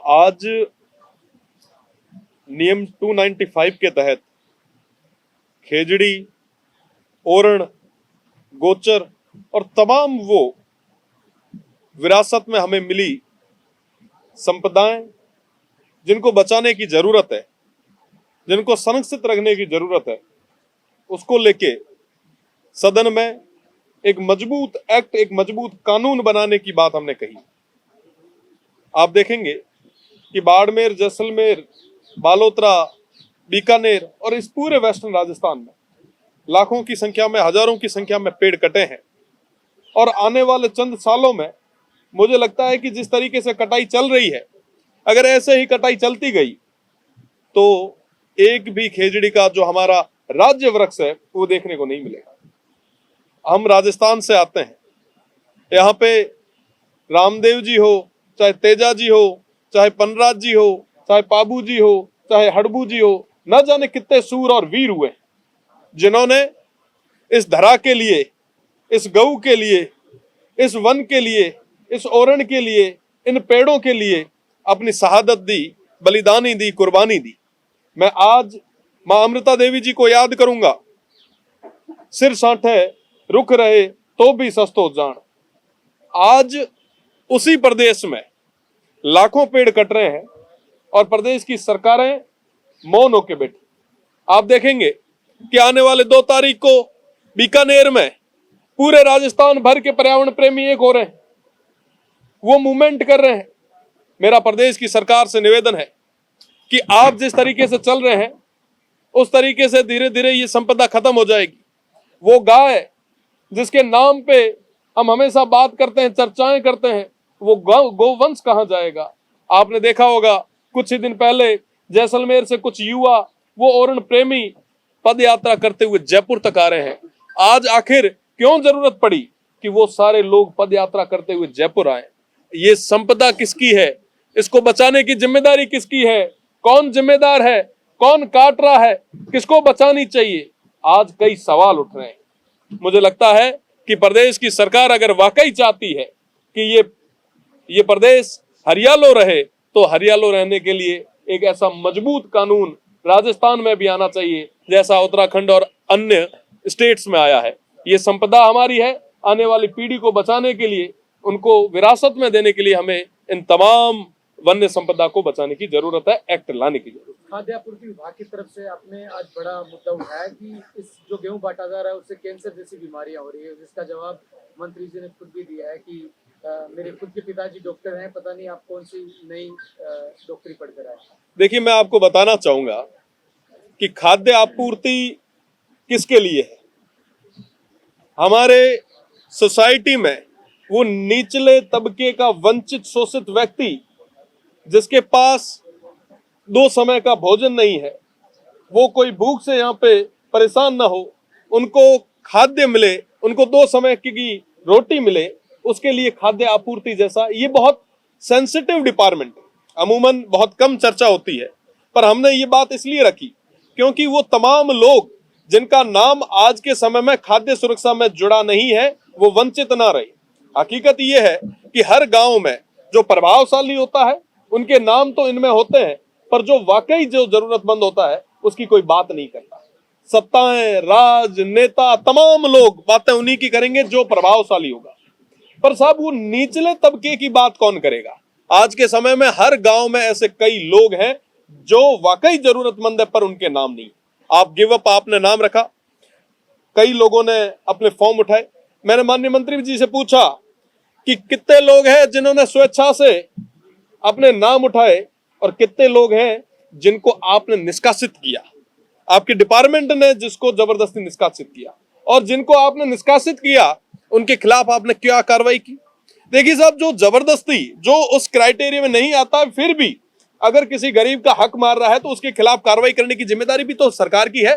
आज नियम 295 के तहत खेजड़ी, ओरण, गोचर और तमाम वो विरासत में हमें मिली संपदाएं जिनको बचाने की जरूरत है, जिनको संरक्षित रखने की जरूरत है, उसको लेके सदन में एक मजबूत एक्ट, एक मजबूत कानून बनाने की बात हमने कही। आप देखेंगे कि बाड़मेर, जैसलमेर, बालोतरा, बीकानेर और इस पूरे वेस्टर्न राजस्थान में लाखों की संख्या में, हजारों की संख्या में पेड़ कटे हैं। और आने वाले चंद सालों में मुझे लगता है कि जिस तरीके से कटाई चल रही है, अगर ऐसे ही कटाई चलती गई तो एक भी खेजड़ी का जो हमारा राज्य वृक्ष है वो देखने को नहीं मिलेगा। हम राजस्थान से आते हैं, यहाँ पे रामदेव जी हो, चाहे तेजा जी हो, चाहे पनराज जी हो, चाहे पाबू जी हो, चाहे हड़बू जी हो, न जाने कितने सूर और वीर हुए जिन्होंने इस धरा के लिए, इस गऊ के लिए, इस वन के लिए, इस ओरण के लिए, इन पेड़ों के लिए अपनी शहादत दी, बलिदानी दी, कुर्बानी दी। मैं आज मां अमृता देवी जी को याद करूंगा। सिर साठे रुक रहे तो भी सस्तो जान। आज उसी प्रदेश में लाखों पेड़ कट रहे हैं और प्रदेश की सरकारें मौन होके बैठी। आप देखेंगे कि आने वाले 2 तारीख को बीकानेर में पूरे राजस्थान भर के पर्यावरण प्रेमी एक हो रहे हैं, वो मूवमेंट कर रहे हैं। मेरा प्रदेश की सरकार से निवेदन है कि आप जिस तरीके से चल रहे हैं उस तरीके से धीरे धीरे ये संपदा खत्म हो जाएगी। वो गाय जिसके नाम पे हम हमेशा बात करते हैं, चर्चाएं करते हैं, वो गोवंश कहां जाएगा? आपने देखा होगा कुछ ही दिन पहले जैसलमेर से कुछ युवा वो ओरण प्रेमी पद यात्रा करते हुए जयपुर तक आ रहे हैं। आज आखिर क्यों जरूरत पड़ी कि वो सारे लोग पद यात्रा करते हुए जयपुर आए? ये संपदा किसकी है? इसको बचाने की जिम्मेदारी किसकी है? कौन जिम्मेदार है? कौन काट रहा है? किसको बचानी चाहिए? आज कई सवाल उठ रहे हैं। मुझे लगता है कि प्रदेश की सरकार अगर वाकई चाहती है कि ये प्रदेश हरियालो रहे तो हरियालो रहने के लिए एक ऐसा मजबूत कानून राजस्थान में भी आना चाहिए जैसा उत्तराखंड और अन्य स्टेट्स में आया है। ये संपदा हमारी है, आने वाली पीढ़ी को बचाने के लिए, उनको विरासत में देने के लिए हमें इन तमाम वन्य संपदा को बचाने की जरूरत है, एक्ट लाने की जरूरत है। खाद्य आपूर्ति विभाग की तरफ से आपने आज बड़ा मुद्दा उठाया कि इस जो गेहूं बांटा जा रहा है उससे कैंसर जैसी बीमारियां हो रही है, जिसका जवाब मंत्री जी ने खुद भी दिया है कि मेरे खुद के पिताजी डॉक्टर हैं, पता नहीं आप कौन सी नई डॉक्टरी पढ़कर आए। देखिए, मैं आपको बताना चाहूंगा कि खाद्य आपूर्ति किसके लिए है। हमारे सोसाइटी में वो निचले तबके का वंचित, शोषित व्यक्ति जिसके पास 2 समय का भोजन नहीं है, वो कोई भूख से यहाँ पे परेशान ना हो, उनको खाद्य मिले, उनको 2 समय की रोटी मिले, उसके लिए खाद्य आपूर्ति जैसा ये बहुत सेंसिटिव डिपार्टमेंट है। अमूमन बहुत कम चर्चा होती है, पर हमने ये बात इसलिए रखी क्योंकि वो तमाम लोग जिनका नाम आज के समय में खाद्य सुरक्षा में जुड़ा नहीं है वो वंचित ना रहे। हकीकत ये है कि हर गांव में जो प्रभावशाली होता है उनके नाम तो इनमें होते हैं, पर जो वाकई जो जरूरतमंद होता है उसकी कोई बात नहीं करता। सत्ताएं, राजनेता, तमाम लोग बातें उन्हीं की करेंगे जो प्रभावशाली होगा, पर साहब वो निचले तबके की बात कौन करेगा? आज के समय में हर गांव में ऐसे कई लोग हैं जो वाकई जरूरतमंद है पर उनके नाम नहीं। आप गिव अप, आपने नाम रखा, कई लोगों ने अपने फॉर्म उठाए। मैंने माननीय मंत्री जी से पूछा कि कितने लोग हैं जिन्होंने स्वेच्छा से अपने नाम उठाए और कितने लोग हैं जिनको आपने निष्कासित किया, आपके डिपार्टमेंट ने जिसको जबरदस्ती निष्कासित किया, और जिनको आपने निष्कासित किया उनके खिलाफ आपने क्या कार्रवाई की? देखिए साहब, जो जबरदस्ती, जो उस क्राइटेरिया में नहीं आता, फिर भी अगर किसी गरीब का हक मार रहा है तो उसके खिलाफ कार्रवाई करने की जिम्मेदारी भी तो सरकार की है।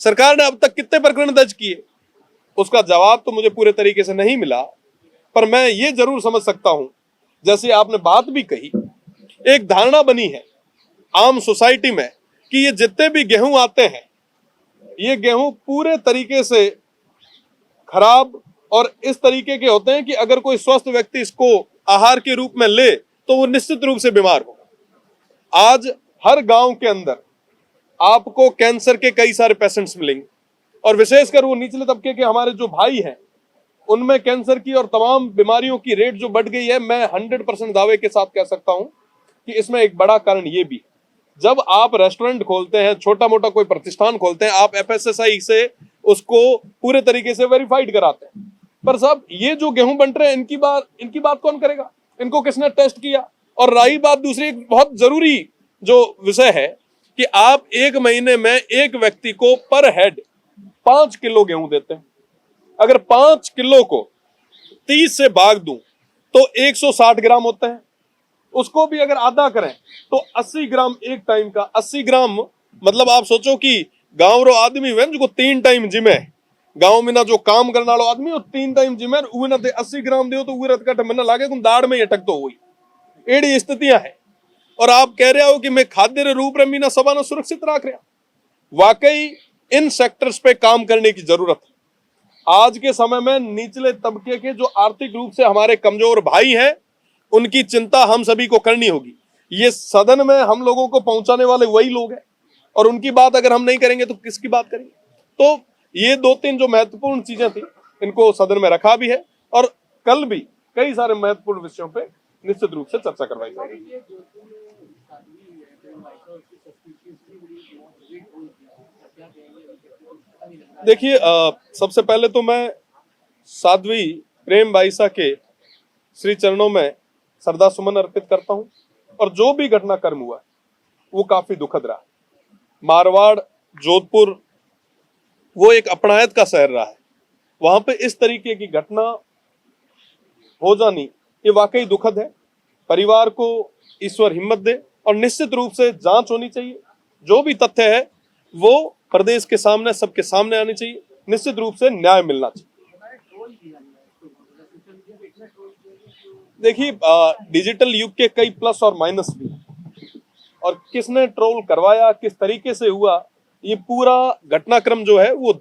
सरकार ने अब तक कितने प्रकरण दर्ज किए? उसका जवाब तो मुझे पूरे तरीके से नहीं मिला, पर मैं ये जरूर समझ सकता हूं, जैसे आपने बात भी कही, एक धारणा बनी है आम सोसाइटी में कि ये जितने भी गेहूं आते हैं ये गेहूं पूरे तरीके से खराब और इस तरीके के होते हैं कि अगर कोई स्वस्थ व्यक्ति इसको आहार के रूप में ले तो वो निश्चित रूप से बीमार होगा। आज हर गांव के अंदर आपको कैंसर के कई सारे पेशेंट्स मिलेंगे, और विशेषकर वो निचले तबके के हमारे जो भाई हैं उनमें कैंसर की और तमाम बीमारियों की रेट जो बढ़ गई है। मैं 100% दावे के साथ कह सकता हूं कि इसमें एक बड़ा कारण ये भी, जब आप रेस्टोरेंट खोलते हैं, छोटा मोटा कोई प्रतिष्ठान खोलते हैं, आप FSSAI से उसको पूरे तरीके से वेरीफाइड कराते हैं, पर साहब ये जो गेहूं बंट रहे हैं इनकी बात कौन करेगा? इनको किसने टेस्ट किया? और रही बात दूसरी, एक बहुत जरूरी जो विषय है कि आप एक महीने में एक व्यक्ति को पर हेड 5 किलो गेहूं देते हैं। अगर 5 किलो को 30 से भाग दूं तो 160 ग्राम होता है। उसको भी अगर आधा करें तो 80 ग्राम एक टाइम का। 80 ग्राम मतलब आप सोचो कि गांव रो आदमी वे जो 3 टाइम जिमे, गांव में ना जो काम करने वाला आदमी वो 3 टाइम जिमे, उहे ना 80 ग्राम दो तो उहे रत कट मन लागे कुन दाड़ में अटक तो हुई। एड़ी स्थितियां है, और आप कह रहे हो कि मैं खाद्य रे रूप में ना सभा सुरक्षित रख रहा। वाकई इन सेक्टर्स पे काम करने की जरूरत है। आज के समय में निचले तबके के जो आर्थिक रूप से हमारे कमजोर भाई हैं, उनकी चिंता हम सभी को करनी होगी। ये सदन में हम लोगों को पहुंचाने वाले वही लोग हैं, और उनकी बात अगर हम नहीं करेंगे तो किसकी बात करेंगे? तो ये 2-3 जो महत्वपूर्ण चीजें थी इनको सदन में रखा भी है, और कल भी कई सारे महत्वपूर्ण विषयों पे निश्चित रूप से चर्चा करवाई जाएगी। देखिए, सबसे पहले तो मैं साध्वी प्रेम बाईसा के श्री चरणों में श्रद्धा सुमन अर्पित करता हूं, और जो भी घटनाक्रम हुआ वो काफी दुखद रहा। मारवाड़, जोधपुर वो एक अपनायत का शहर रहा है, वहां पे इस तरीके की घटना हो जानी ये वाकई दुखद है। परिवार को ईश्वर हिम्मत दे, और निश्चित रूप से जांच होनी चाहिए। जो भी तथ्य है वो प्रदेश के सामने, सबके सामने आनी चाहिए। निश्चित रूप से न्याय मिलना चाहिए। देखिए, डिजिटल युग के कई प्लस और माइनस भी हैं, और किसने ट्रोल करवाया, किस तरीके से हुआ, ये पूरा घटनाक्रम जो है वो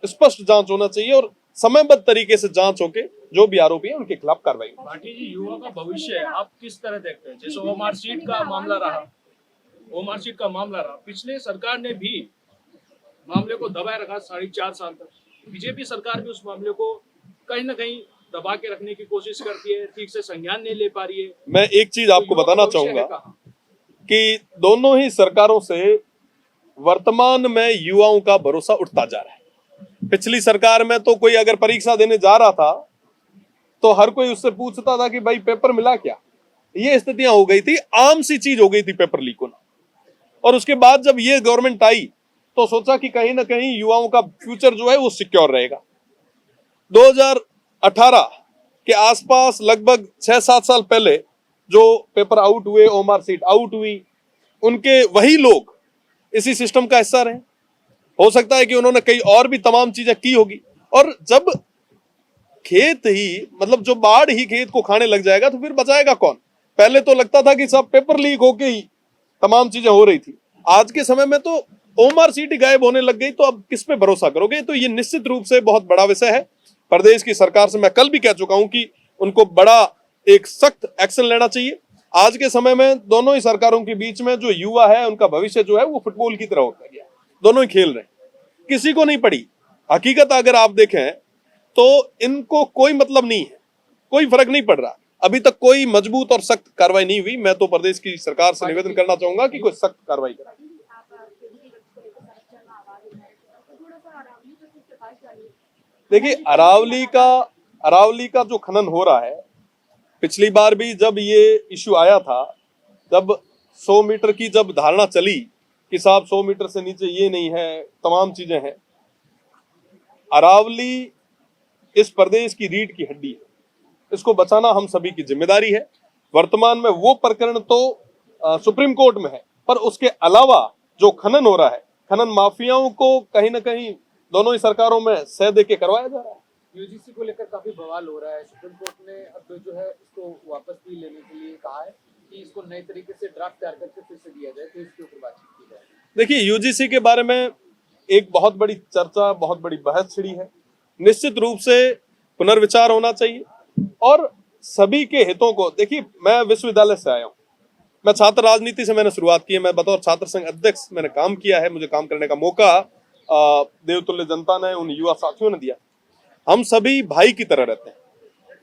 स्पष्ट जांच होना चाहिए, और समयबद्ध तरीके से जांच होके जो भी आरोपी है उनके खिलाफ कार्रवाई। भाटी जी, युवा का भविष्य आप किस तरह देखते हैं? जैसे ओमार सीट का मामला रहा, पिछले सरकार ने भी मामले को दबाए रखा 4.5 साल तक। बीजेपी सरकार भी उस मामले को कहीं ना कहीं दबा के रखने की कोशिश करती है, ठीक से संज्ञान नहीं ले पा रही है। मैं एक चीज आपको बताना चाहूंगा कि दोनों ही सरकारों से वर्तमान में युवाओं का भरोसा उठता जा रहा है। पिछली सरकार में तो कोई अगर परीक्षा देने जा रहा था तो हर कोई उससे पूछता था कि भाई पेपर मिला क्या। ये स्थितियां हो गई थी, आम सी चीज हो गई थी पेपर लीक होना। और उसके बाद जब ये गवर्नमेंट आई तो सोचा कि कहीं ना कहीं युवाओं का फ्यूचर जो है वो सिक्योर रहेगा। 2018 के आसपास लगभग 6-7 साल पहले जो पेपर आउट हुए, ओमार सीट आउट हुई, उनके वही लोग इसी सिस्टम का हिस्सा रहे। हो सकता है कि उन्होंने कई और भी तमाम चीजें की होगी, और जब खेत ही मतलब जो बाढ़ ही खेत को खाने लग जाएगा तो फिर बचाएगा कौन? पहले तो लगता था कि सब पेपर लीक होके ही तमाम चीजें हो रही थी। आज के समय में तो ओमार सीट ही गायब होने लग गई, तो अब किस पे भरोसा करोगे? तो ये निश्चित रूप से बहुत बड़ा विषय है। प्रदेश की सरकार से मैं कल भी कह चुका हूं कि उनको बड़ा एक सख्त एक्शन लेना चाहिए। आज के समय में दोनों ही सरकारों के बीच में जो युवा है उनका भविष्य जो है वो फुटबॉल की तरह होता गया। दोनों ही खेल रहे हैं, किसी को नहीं पड़ी। हकीकत अगर आप देखें तो इनको कोई मतलब नहीं है, कोई फर्क नहीं पड़ रहा। अभी तक कोई मजबूत और सख्त कार्रवाई नहीं हुई। मैं तो प्रदेश की सरकार से निवेदन करना चाहूंगा कि कोई सख्त कार्रवाई करे। देखिए, अरावली का जो खनन हो रहा है, पिछली बार भी जब ये इश्यू आया था, जब 100 मीटर की जब धारणा चली कि साहब 100 मीटर से नीचे ये नहीं है, तमाम चीजें हैं। अरावली इस प्रदेश की रीढ़ की हड्डी है, इसको बचाना हम सभी की जिम्मेदारी है। वर्तमान में वो प्रकरण तो सुप्रीम कोर्ट में है, पर उसके अलावा जो खनन हो रहा है, खनन माफियाओं को कहीं ना कहीं दोनों ही सरकारों में सह दे के करवाया जा रहा है। यूजीसी को लेकर काफी बवाल हो रहा है। सुप्रीम कोर्ट ने अब जो है इसको वापस भी लेने के लिए कहा है कि इसको नए तरीके से ड्राफ्ट तैयार करके फिर से दिया जाए, तो इसके ऊपर बातचीत की जाए। देखिए, यूजीसी के बारे में एक बहुत बड़ी चर्चा, बहुत बड़ी बहस छिड़ी है। निश्चित रूप से पुनर्विचार होना चाहिए, और सभी के हितों को देखिए, मैं विश्वविद्यालय से आया हूं, मैं छात्र राजनीति से मैंने शुरुआत की है, मैं बतौर छात्र संघ अध्यक्ष मैंने काम किया है, मुझे काम करने का मौका देवतुल्य जनता ने, उन युवा साथियों ने दिया। हम सभी भाई की तरह रहते हैं,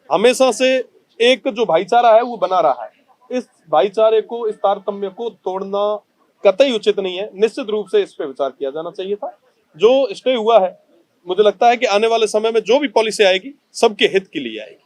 हमेशा से एक जो भाईचारा है वो बना रहा है। इस भाईचारे को, इस तारतम्य को तोड़ना कतई उचित नहीं है। निश्चित रूप से इस पे विचार किया जाना चाहिए था। जो स्टे हुआ है, मुझे लगता है कि आने वाले समय में जो भी पॉलिसी आएगी सबके हित के लिए आएगी।